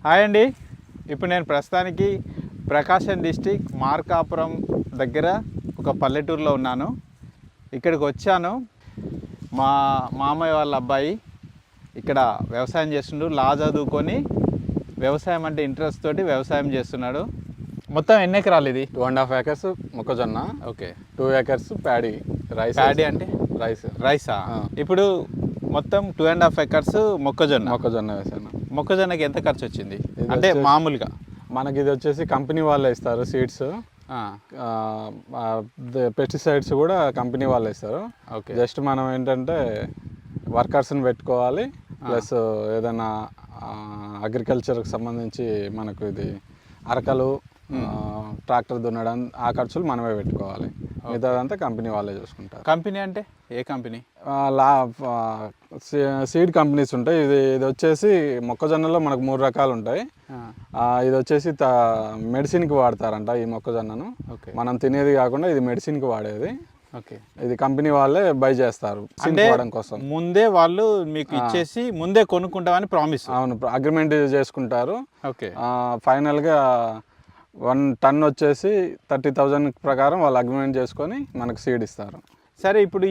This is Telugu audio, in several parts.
హాయ్ అండి. ఇప్పుడు నేను ప్రస్తుతానికి ప్రకాశం డిస్టిక్ మార్కాపురం దగ్గర ఒక పల్లెటూరులో ఉన్నాను. ఇక్కడికి వచ్చాను. మా మామయ్య వాళ్ళ అబ్బాయి ఇక్కడ వ్యవసాయం చేస్తుండు. లా చదువుకొని వ్యవసాయం అంటే ఇంట్రెస్ట్ తోటి వ్యవసాయం చేస్తున్నాడు. మొత్తం ఎన్ని ఎకరాలు ఇది? 2.5 acres మొక్కజొన్న. ఓకే. 2 acres paddy. ప్యాడీ అంటే రైసా? ఇప్పుడు మొత్తం 2.5 acres మొక్కజొన్న వేసాను. మొక్కజొన్నకి ఎంత ఖర్చు వచ్చింది అంటే మామూలుగా? మనకి ఇది వచ్చేసి కంపెనీ వాళ్ళే ఇస్తారు సీడ్స్. పెస్టిసైడ్స్ కూడా కంపెనీ వాళ్ళే ఇస్తారు. ఓకే. జస్ట్ మనం ఏంటంటే వర్కర్స్ని పెట్టుకోవాలి, ప్లస్ ఏదైనా అగ్రికల్చర్కి సంబంధించి మనకు ఇది అరకలు, ట్రాక్టర్ దున్నడం ఆ ఖర్చులు మనమే పెట్టుకోవాలి. మిగతాదంతా కంపెనీ వాళ్ళే చూసుకుంటారు. కంపెనీ అంటే ఏ కంపెనీ? సీడ్ కంపెనీస్ ఉంటాయి. ఇది వచ్చేసి మొక్కజొన్నలో మనకు 3 రకాలు ఉంటాయి. ఇది వచ్చేసి మెడిసిన్కి వాడతారంట ఈ మొక్కజొన్నను. మనం తినేది కాకుండా ఇది మెడిసిన్కి వాడేది. ఓకే. ఇది కంపెనీ వాళ్ళే బై చేస్తారు వాడడం కోసం. ముందే వాళ్ళు మీకు ఇచ్చేసి ముందే కొనుక్కుంటామని ప్రామిస్. అవును, అగ్రిమెంట్ చేసుకుంటారు. ఓకే. ఫైనల్గా 1 ton వచ్చేసి 30,000 ప్రకారం వాళ్ళు అగ్రిమెంట్ చేసుకొని మనకు సీడ్ ఇస్తారు. సరే, ఇప్పుడు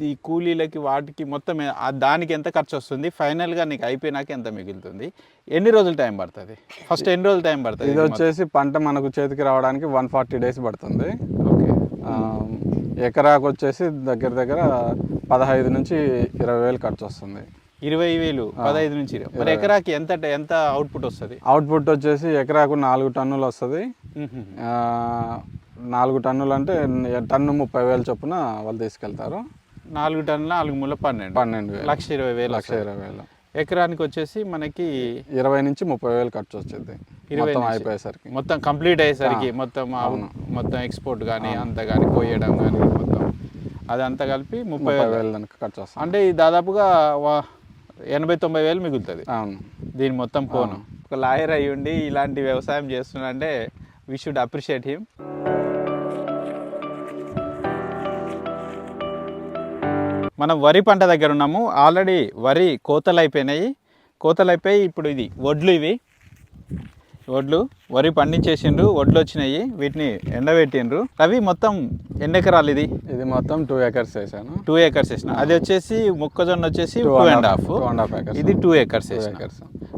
ఈ కూలీలకి వాటికి మొత్తం దానికి ఎంత ఖర్చు వస్తుంది? ఫైనల్గా నీకు అయిపోయినాక ఎంత మిగులుతుంది? ఎన్ని రోజులు టైం పడుతుంది? ఫస్ట్ ఎన్ని రోజులు టైం పడుతుంది? ఇది వచ్చేసి పంట మనకు చేతికి రావడానికి 140 days పడుతుంది. ఓకే. ఎకరాకు వచ్చేసి దగ్గర 15 నుంచి 20,000 ఖర్చు వస్తుంది. 20,000, 15 నుంచి 20. మరి ఎకరాకి ఎంత అవుట్పుట్ వస్తుంది? అవుట్పుట్ వచ్చేసి ఎకరాకు 4 టన్నులు వస్తుంది. 4 టన్నులు అంటే టన్ను 30,000 చొప్పున వాళ్ళు తీసుకెళ్తారు. 4 టన్నుల 4 ముళ్ళ 12,000, 1,20,000. ఎకరానికి వచ్చేసి మనకి 20 నుంచి 30,000 ఖర్చు వచ్చింది. మొత్తం అయిపోయేసరికి, మొత్తం కంప్లీట్ అయ్యేసరికి, మొత్తం ఎక్స్పోర్ట్ కానీ అంతా కానీ పోయడం కానీ మొత్తం అదంతా కలిపి 30,000 దానికి ఖర్చు వస్తుంది. అంటే దాదాపుగా 80,000-90,000 మిగులుతుంది. అవును, దీని మొత్తం పోను. ఒక లాయర్ అయ్యి ఉండి ఇలాంటి వ్యవసాయం చేస్తున్నాడంటే వి షుడ్ అప్రిషియేట్ హిమ్. మనం వరి పంట దగ్గర ఉన్నాము. ఆల్రెడీ వరి కోతలు అయిపోయినాయి. ఇప్పుడు ఇది వడ్లు వరి పండించేసిండ్రు. వడ్లు వచ్చినాయి, వీటిని ఎండబెట్టిండ్రు. అవి మొత్తం ఎన్ని ఎకరాలు? ఇది మొత్తం 2 acres వేసాను. 2 acres వేసిన. అది వచ్చేసి మొక్కజొన్న వచ్చేసి 2.5 acres. ఇది 2 acres వేసిన.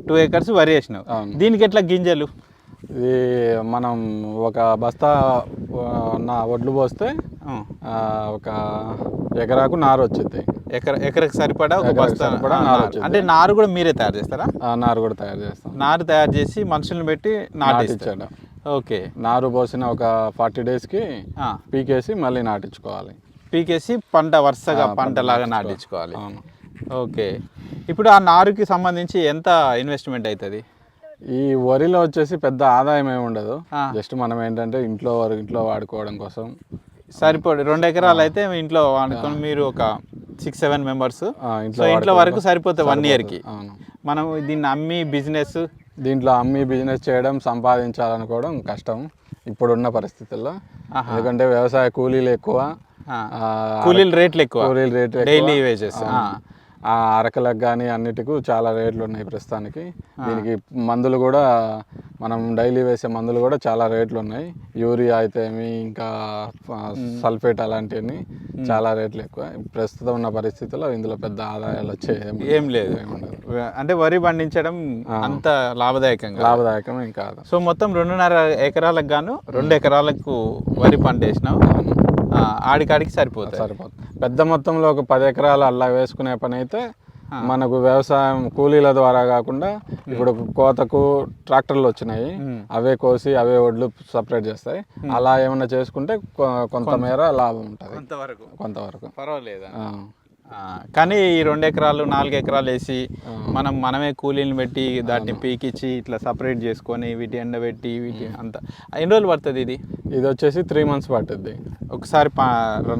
2 acres వరి వేసినావు. దీనికి ఎట్లా గింజలు? ఇది మనం ఒక బస్తా వడ్లు పోస్తే ఒక ఎకరాకు నారు వచ్చింది. ఎకరకు సరిపడా ఒక బస్తా అంటే నారు కూడా మీరే తయారు చేస్తారా? నారు కూడా తయారు చేస్తాం. నారు తయారు చేసి మనుషులను పెట్టి నాటించాడు. ఓకే. నారు పోసిన ఒక 40 daysకి పీకేసి మళ్ళీ నాటించుకోవాలి. పీకేసి వరుసగా పంటలాగా నాటించుకోవాలి. ఓకే. ఇప్పుడు ఆ నారుకి సంబంధించి ఎంత ఇన్వెస్ట్మెంట్ అవుతుంది? ఈ వరిలో వచ్చేసి పెద్ద ఆదాయం ఏమి ఉండదు. జస్ట్ మనం ఏంటంటే ఇంట్లో వాడుకోవడం కోసం సరిపోదు. 2 ఎకరాలు అయితే ఇంట్లో వాడుకొని మీరు ఒక 6-7 members ఇంట్లో వరకు సరిపోతుంది 1 yearకి. మనం దీన్ని దీంట్లో అమ్మి బిజినెస్ చేయడం, సంపాదించాలనుకోవడం కష్టం ఇప్పుడున్న పరిస్థితుల్లో. ఎందుకంటే వ్యవసాయ కూలీలు ఎక్కువ, కూలీల రేట్లు ఎక్కువ, డైలీ వేజెస్. అరకలకు కానీ అన్నిటికీ చాలా రేట్లు ఉన్నాయి ప్రస్తుతానికి. దీనికి మందులు కూడా మనం డైలీ వేసే మందులు కూడా చాలా రేట్లు ఉన్నాయి. యూరియా అయితే ఇంకా సల్ఫేట్ అలాంటివన్నీ చాలా రేట్లు ఎక్కువ. ప్రస్తుతం ఉన్న పరిస్థితుల్లో ఇందులో పెద్ద ఆదాయాలు వచ్చే ఏం లేదు. అంటే వరి పండించడం అంత లాభదాయకం కాదు. సో మొత్తం 2.5 ఎకరాలకు గాను 2 ఎకరాలకు వరి పంట వేసినావు. ఆడికాడికి సరిపోతుంది. పెద్ద మొత్తంలో ఒక 10 ఎకరాలు అలా వేసుకునే పని అయితే మనకు వ్యవసాయం కూలీల ద్వారా కాకుండా ఇప్పుడు కోతకు ట్రాక్టర్లు వచ్చినాయి, అవే కోసి అవే వడ్లు సపరేట్ చేస్తాయి. అలా ఏమన్నా చేసుకుంటే కొంతమేర లాభం ఉంటుంది. కొంతవరకు పర్వాలేదు. కానీ ఈ 2 ఎకరాలు 4 ఎకరాలు వేసి మనమే కూలీని పెట్టి దాన్ని పీకిచ్చి ఇట్లా సపరేట్ చేసుకొని వీటి ఎండబెట్టి వీటి అంతా ఎన్ని రోజులు పడుతుంది? ఇది వచ్చేసి 3 months పడుతుంది. ఒకసారి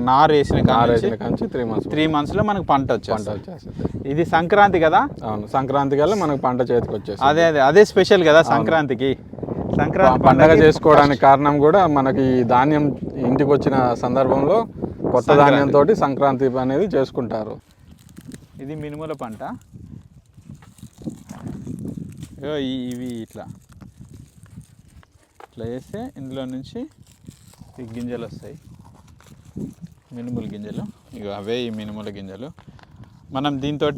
నారు వేసిన కానీ 3 monthsలో మనకు పంట వచ్చేస్తుంది. ఇది సంక్రాంతి కదా? అవును, సంక్రాంతి కల్లా మనకు పంట చేతికి వచ్చేస్తుంది. అదే స్పెషల్ కదా సంక్రాంతికి. సంక్రాంతి పండగ చేసుకోవడానికి కారణం కూడా మనకి ధాన్యం ఇంటికి వచ్చిన సందర్భంలో కొత్త ధాన్యంతో సంక్రాంతి అనేది చేసుకుంటారు. ఇది మినుముల పంట. ఇవి ఇట్లా చేస్తే ఇందులో నుంచి ఈ గింజలు వస్తాయి, మినుముల గింజలు. ఇక అవే ఈ మినుముల గింజలు. మనం దీంతో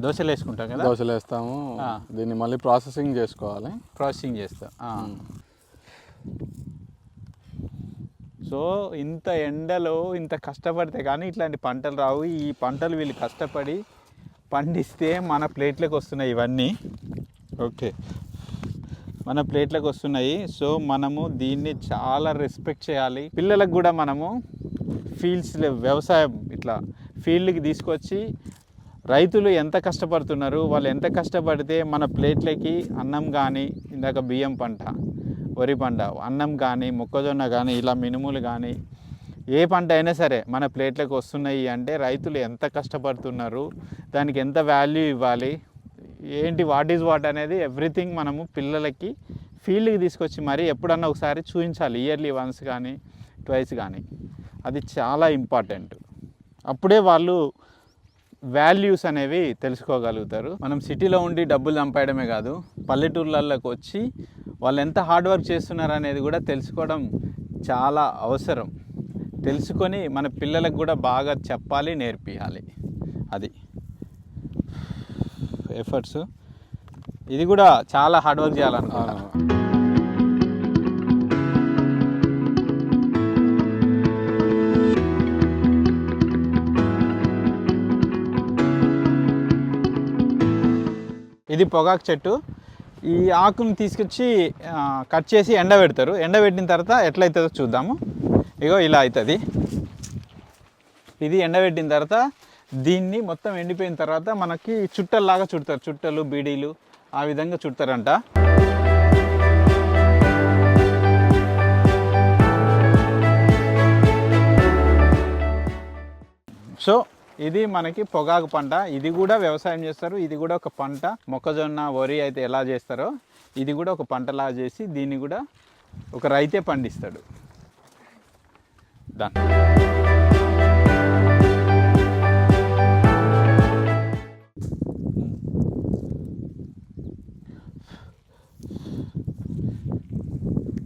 దోశలు వేసుకుంటాం కదా, దోశలు వేస్తాము. దీన్ని మళ్ళీ ప్రాసెసింగ్ చేసుకోవాలి. ప్రాసెసింగ్ చేస్తాం. సో ఇంత ఎండలో ఇంత కష్టపడితే కానీ ఇట్లాంటి పంటలు రావు. ఈ పంటలు వీళ్ళు కష్టపడి పండిస్తే మన ప్లేట్లకు వస్తున్నాయి ఇవన్నీ. ఓకే, మన ప్లేట్లకు వస్తున్నాయి. సో మనము దీన్ని చాలా రెస్పెక్ట్ చేయాలి. పిల్లలకు కూడా మనము వ్యవసాయం ఇట్లా ఫీల్డ్కి తీసుకొచ్చి రైతులు ఎంత కష్టపడుతున్నారు, వాళ్ళు ఎంత కష్టపడితే మన ప్లేట్లకి అన్నం కానీ, ఇందాక బియ్యం పంట, వరి పంట, అన్నం కానీ, మొక్కజొన్న కానీ, ఇలా మినుములు కానీ ఏ పంట అయినా సరే మన ప్లేట్లకు వస్తున్నాయి అంటే రైతులు ఎంత కష్టపడుతున్నారు, దానికి ఎంత వాల్యూ ఇవ్వాలి, ఏంటి వాట్ ఈజ్ వాట్ అనేది ఎవ్రీథింగ్ మనము పిల్లలకి ఫీల్డ్కి తీసుకొచ్చి మరి ఎప్పుడన్నా ఒకసారి చూపించాలి. ఇయర్లీ వన్స్ కానీ ట్వైస్ కానీ. అది చాలా ఇంపార్టెంట్. అప్పుడే వాళ్ళు వాల్యూస్ అనేవి తెలుసుకోగలుగుతారు. మనం సిటీలో ఉండి డబ్బులు సంపాయడమే కాదు, పల్లెటూర్లలోకి వచ్చి వాళ్ళు ఎంత హార్డ్ వర్క్ చేస్తున్నారు అనేది కూడా తెలుసుకోవడం చాలా అవసరం. తెలుసుకొని మన పిల్లలకు కూడా బాగా చెప్పాలి, నేర్పియాలి. అది ఎఫర్ట్స్. ఇది కూడా చాలా హార్డ్ వర్క్ చేయాలనుకుంటున్నాను. ఇది పొగాకు చెట్టు. ఈ ఆకుని తీసుకొచ్చి కట్ చేసి ఎండబెడతారు. ఎండబెట్టిన తర్వాత ఎట్లయితుందో చూద్దాము. ఇగో ఇలా అవుతుంది. ఇది ఎండబెట్టిన తర్వాత దీన్ని మొత్తం ఎండిపోయిన తర్వాత మనకి చుట్టల్లాగా చుడతారు. చుట్టలు, బీడీలు ఆ విధంగా చుడతారంట. సో ఇది మనకి పొగాకు పంట. ఇది కూడా వ్యవసాయం చేస్తారు. ఇది కూడా ఒక పంట. మొక్కజొన్న, వరి అయితే ఎలా చేస్తారో ఇది కూడా ఒక పంటలా చేసి దీన్ని కూడా ఒక రైతే పండిస్తాడు. దాని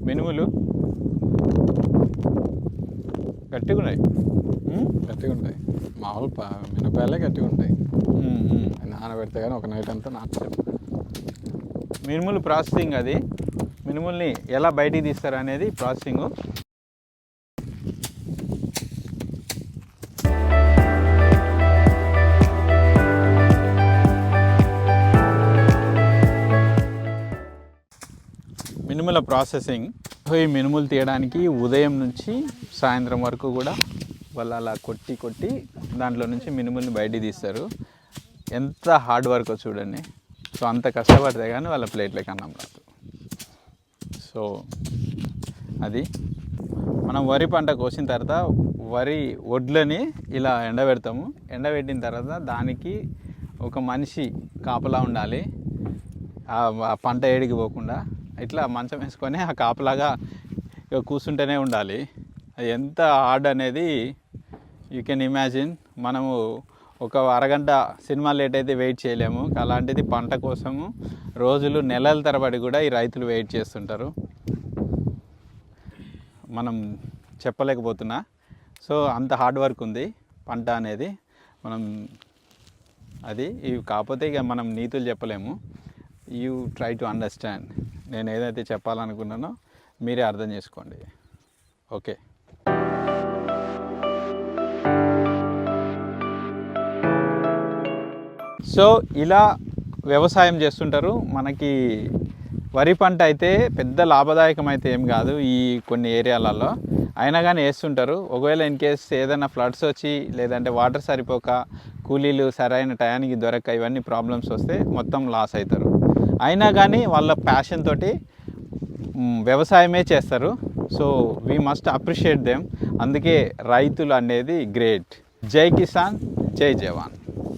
మినుములు గట్టిగా ఉన్నాయి. గట్టిగా ఉంటాయి. మామూలు మినపాయలే గట్టిగా ఉంటాయి. నానబెడితే కానీ ఒక నైట్ అంతా మినుములు ప్రాసెసింగ్. అది మినుముల్ని ఎలా బయటికి తీస్తారు అనేది ప్రాసెసింగ్. మినుముల ప్రాసెసింగ్. ఈ మినుములు తీయడానికి ఉదయం నుంచి సాయంత్రం వరకు కూడా వాళ్ళు అలా కొట్టి దాంట్లో నుంచి మినుముల్ని బయటికి తీస్తారు. ఎంత హార్డ్ వర్క్ చూడండి. సో అంత కష్టపడితే కానీ వాళ్ళ ప్లేట్లకి అన్నం రాదు. సో అది మనం వరి పంట కోసిన తర్వాత వరి వడ్లని ఇలా ఎండబెడతాము. ఎండబెట్టిన తర్వాత దానికి ఒక మనిషి కాపలా ఉండాలి, ఆ పంట ఏడికి పోకుండా. ఇట్లా మంచం వేసుకొని ఆ కాపలాగా కూర్చుంటూనే ఉండాలి. అది ఎంత హార్డ్ అనేది యూ కెన్ ఇమాజిన్. మనము ఒక అరగంట సినిమా లేట్ అయితే వెయిట్ చేయలేము. అలాంటిది పంట కోసము రోజులు, నెలల తరబడి కూడా ఈ రైతులు వెయిట్ చేస్తుంటారు. మనం చెప్పలేకపోతున్నా. సో అంత హార్డ్ వర్క్ ఉంది పంట అనేది. మనం అది ఇవి కాకపోతే ఇక మనం నీతులు చెప్పలేము. You try to understand. నేను ఏదైతే చెప్పాలనుకున్నానో మీరే అర్థం చేసుకోండి. ఓకే. సో ఇలా వ్యవసాయం చేస్తుంటారు. మనకి వరి పంట అయితే పెద్ద లాభదాయకం అయితే ఏం కాదు ఈ కొన్ని ఏరియాలలో, అయినా కానీ వేస్తుంటారు. ఒకవేళ ఇన్ కేస్ ఏదైనా ఫ్లడ్స్ వచ్చి లేదంటే వాటర్ సరిపోక కూలీలు సరైన టయానికి దొరక్క ఇవన్నీ ప్రాబ్లమ్స్ వస్తే మొత్తం లాస్ అవుతారు. అయినా కానీ వాళ్ళ ప్యాషన్ తోటి వ్యవసాయమే చేస్తారు. So we must appreciate them. అందుకే రైతులు అనేది గ్రేట్. జై కిసాన్, జై జవాన్.